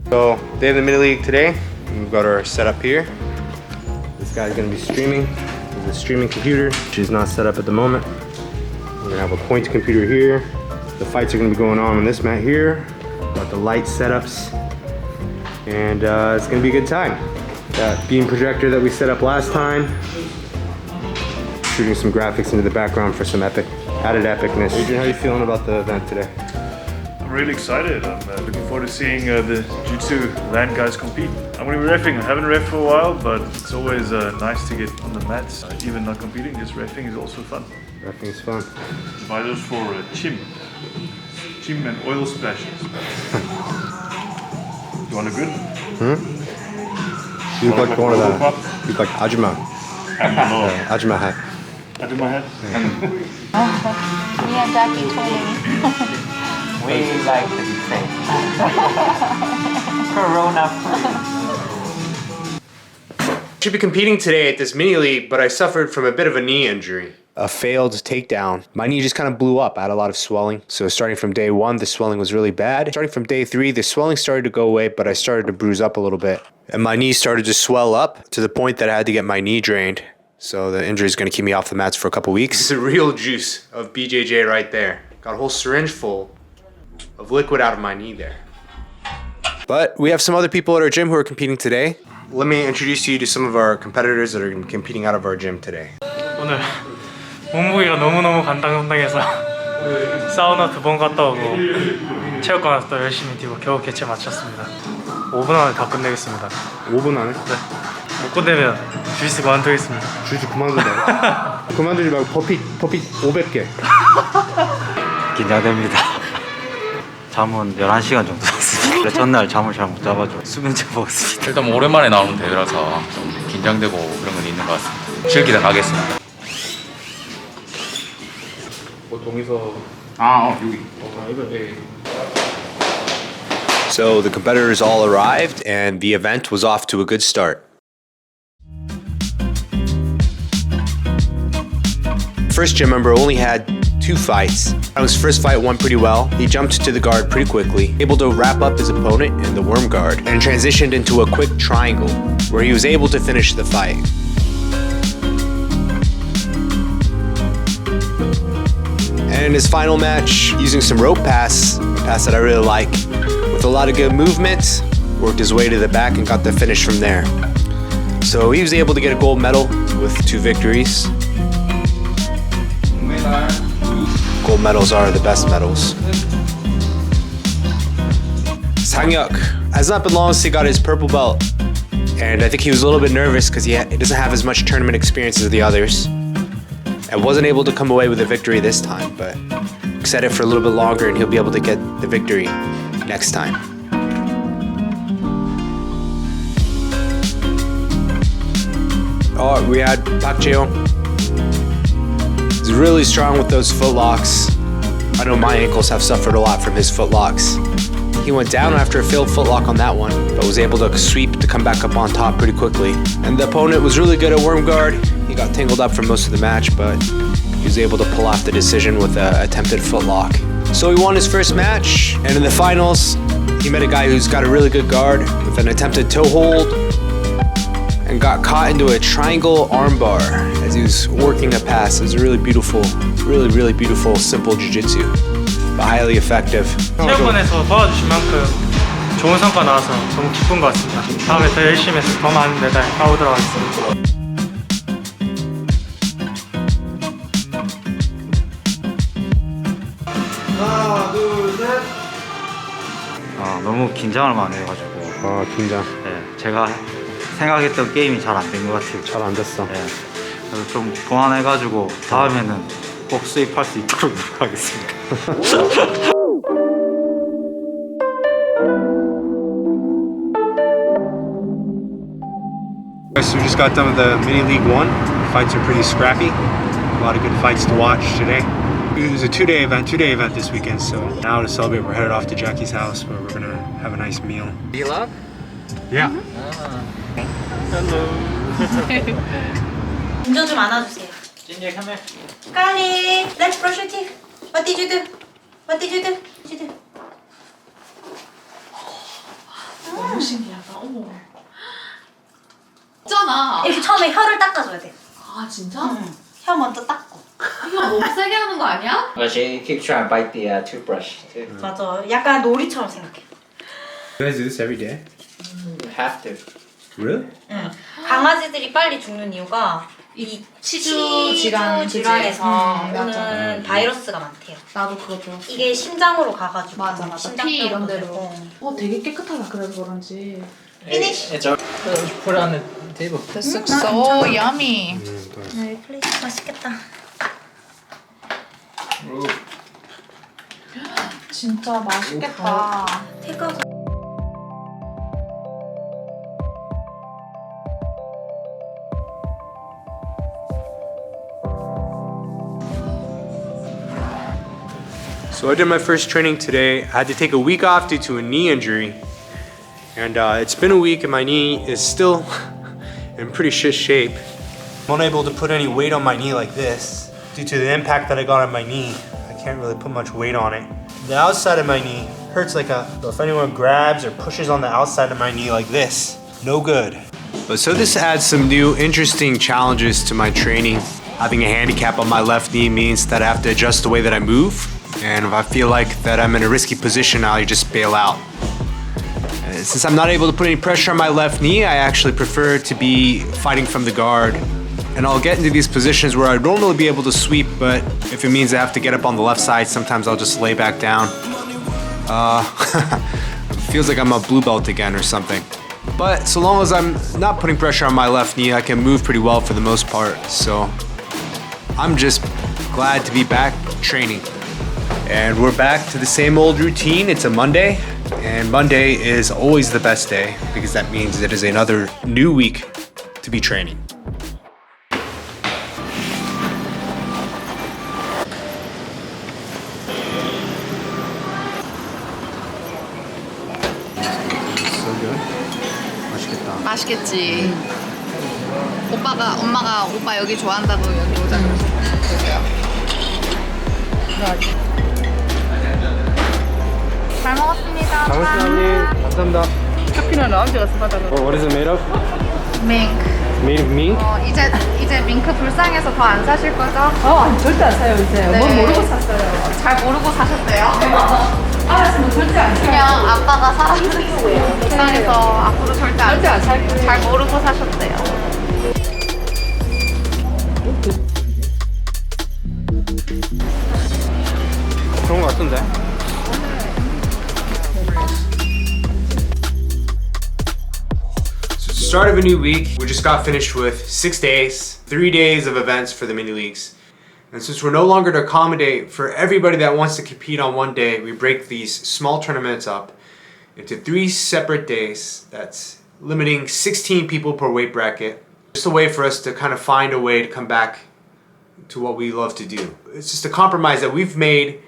So, day of the mini league today. We've got our setup here. This guy's gonna be streaming. This is a streaming computer. She's not set up at the moment. We're gonna have a point computer here. The fights are gonna be going on this mat here. Got the light setups. And it's gonna be a good time. That beam projector that we set up last time. Shooting some graphics into the background for some added epicness. Adrian, how are you feeling about the event today? I'm really excited. I'm looking forward to seeing the Jiu-Jitsu land guys compete. I'm going to be reffing. I haven't reffed for a while, but it's always nice to get on the mats. Even not competing, just reffing is also fun. Reffing is fun. Vitals for chim and oil splashes. You want a good? You look like one of that. You look like Ajima. Ajima hat. I do my head. Me and Jackie twinning. We like to be safe. Corona free. Should be competing today at this mini league, but I suffered from a bit of a knee injury. A failed takedown. My knee just kind of blew up. I had a lot of swelling. So starting from day 1, the swelling was really bad. Starting from day 3, the swelling started to go away, but I started to bruise up a little bit. And my knee started to swell up to the point that I had to get my knee drained. So the injury is going to keep me off the mats for a couple weeks. This is the real juice of BJJ right there. Got a whole syringe full of liquid out of my knee there. But we have some other people at our gym who are competing today. Let me introduce you to some of our competitors that are competing out of our gym today. 오늘 몸무게가 너무너무 간당간당해서 사우나 2번 갔다 오고 체육관 또 열심히 뛰고 겨우 개체 마쳤습니다. 5분 안에 다 끝내겠습니다. 5분 안에? 네. 못 끝내면 주짓수 그만두겠습니다. 주짓수 그만두자. 그만두지 말고 버핏 500개. 긴장됩니다. 잠은 11시간 정도 잤습니다. 전날 잠을 잘 못 자가지고 수면제 먹었습니다. 일단 뭐 오랜만에 나오는 대회라서 좀 긴장되고 그런 건 있는 것 같습니다. 즐기다 가겠습니다. 동의서. 여기. So the competitors all arrived and the event was off to a good start. First gym member only had 2 fights. On his first fight went pretty well. He jumped to the guard pretty quickly, able to wrap up his opponent in the worm guard, and transitioned into a quick triangle, where he was able to finish the fight. And in his final match, using some rope pass, a pass that I really like, with a lot of good movement, worked his way to the back and got the finish from there. So he was able to get a gold medal with 2 victories. Gold medals are the best medals. Sang-hyuk has not been long since he got his purple belt, and I think he was a little bit nervous because he doesn't have as much tournament experience as the others, and wasn't able to come away with a victory this time, but set it for a little bit longer and he'll be able to get the victory next time. Oh, we had Park Jae-young. He's really strong with those footlocks. I know my ankles have suffered a lot from his footlocks. He went down after a failed footlock on that one, but was able to sweep to come back up on top pretty quickly. And the opponent was really good at worm guard. He got tangled up for most of the match, but he was able to pull off the decision with an attempted footlock. So he won his first match, and in the finals, he met a guy who's got a really good guard with an attempted toe hold, and got caught into a triangle armbar as he was working a pass. It was a really beautiful, really beautiful, simple jiu-jitsu, but highly effective. 체육관에서 도와주신 만큼 좋은 성과 나와서 너무 기쁜 것 같습니다. 다음에 더 열심히 해서 더 많은 메달 따오도록 하겠습니다. 하나, 둘, 셋. 너무 긴장을 많이 해가지고 긴장. 네, 제가 생각했던 게임이 잘 안 된 것 같아요. 잘 안 됐어. 네, 그래서 좀 보완해가지고 다음에는 꼭 수입할 수 있도록 노력하겠습니다. So we just got done with the Mini League 1. The fights are pretty scrappy. A lot of good fights to watch today. It was a two-day event this weekend, so now to celebrate, we're headed off to Jackie's house where we're gonna have a nice meal. Vlog? Yeah. Hello. 운전 좀 안아주세요. 진짜 카메라. Carly, let's brush your teeth. What did you do? What did you do? What did you do? 아 진짜? 혀 먼저 닦고. 이거 너무 세게 하는 거 아니야? But she keeps trying to bite the toothbrush too. 맞아. 약간 놀이처럼 생각해. You guys do this every day? You have to. Really? 응. 강아지들이 빨리 죽는 이유가 이 치주 질환에서 오는 바이러스가 많대요. 나도 그거 들었어. 이게 심장으로 가가지고 맞아. 피 이런 데로. 되게 깨끗하다 그래서 그런지. 피니쉬. It's all. Put it on the table. This looks so yummy. 네, 플레이트 맛있겠다. 진짜 맛있겠다. 태가 So I did my first training today. I had to take a week off due to a knee injury. And it's been a week and my knee is still in pretty shit shape. I'm unable to put any weight on my knee like this. Due to the impact that I got on my knee, I can't really put much weight on it. The outside of my knee hurts like if anyone grabs or pushes on the outside of my knee like this, no good. But so this adds some new interesting challenges to my training. Having a handicap on my left knee means that I have to adjust the way that I move. And if I feel like that I'm in a risky position, I'll just bail out. Since I'm not able to put any pressure on my left knee, I actually prefer to be fighting from the guard. And I'll get into these positions where I'd normally be able to sweep, but if it means I have to get up on the left side, sometimes I'll just lay back down. Feels like I'm a blue belt again or something. But so long as I'm not putting pressure on my left knee, I can move pretty well for the most part. So I'm just glad to be back training. And we're back to the same old routine. It's a Monday, and Monday is always the best day because that means it is another new week to be training. So good. 맛있겠다. 맛있겠지. 엄마가 오빠 여기 좋아한다고 여기 오자 그래서. 잘 먹었습니다. 감사합니다. 커피는 언제 가서 받아가? What is it made of? 밍크. Made of me? 이제 밍크 불쌍해서 더 안 사실 거죠? 아니, 절대 안 사요 이제. 네. 뭘 모르고 샀어요. 잘 모르고 사셨대요? 알았으면 절대 안 사요. 그냥 아빠가 사라졌어요. 불쌍해서 앞으로 절대 안 살 거예요. 잘 모르고 사셨대요. 그런 거 같은데? So start of a new week. We just got finished with 6 days, 3 days of events for the mini leagues. And since we're no longer to accommodate for everybody that wants to compete on one day, we break these small tournaments up into 3 separate days. That's limiting 16 people per weight bracket. Just a way for us to kind of find a way to come back to what we love to do. It's just a compromise that we've made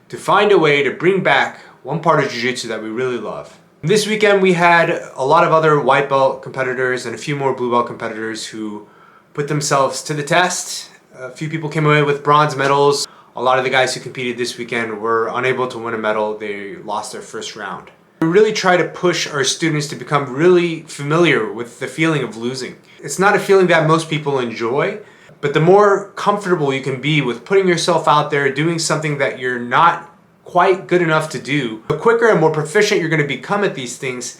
to find a way to bring back one part of jiu-jitsu that we really love. This weekend we had a lot of other white belt competitors and a few more blue belt competitors who put themselves to the test. A few people came away with bronze medals. A lot of the guys who competed this weekend were unable to win a medal. They lost their first round. We really try to push our students to become really familiar with the feeling of losing. It's not a feeling that most people enjoy, but the more comfortable you can be with putting yourself out there, doing something that you're not quite good enough to do, the quicker and more proficient you're going to become at these things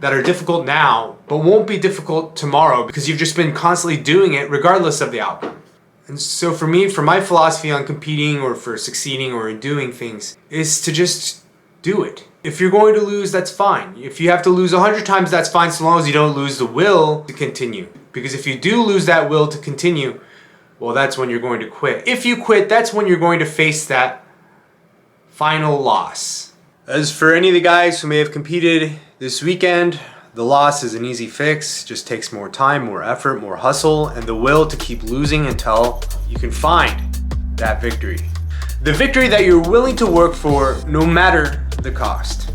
that are difficult now, but won't be difficult tomorrow because you've just been constantly doing it regardless of the outcome. And so for me, for my philosophy on competing or for succeeding or in doing things is to just do it. If you're going to lose, that's fine. If you have to lose 100 times, that's fine so long as you don't lose the will to continue. Because if you do lose that will to continue, well, that's when you're going to quit. If you quit, that's when you're going to face that final loss. As for any of the guys who may have competed this weekend, the loss is an easy fix. It just takes more time, more effort, more hustle, and the will to keep losing until you can find that victory. The victory that you're willing to work for no matter the cost.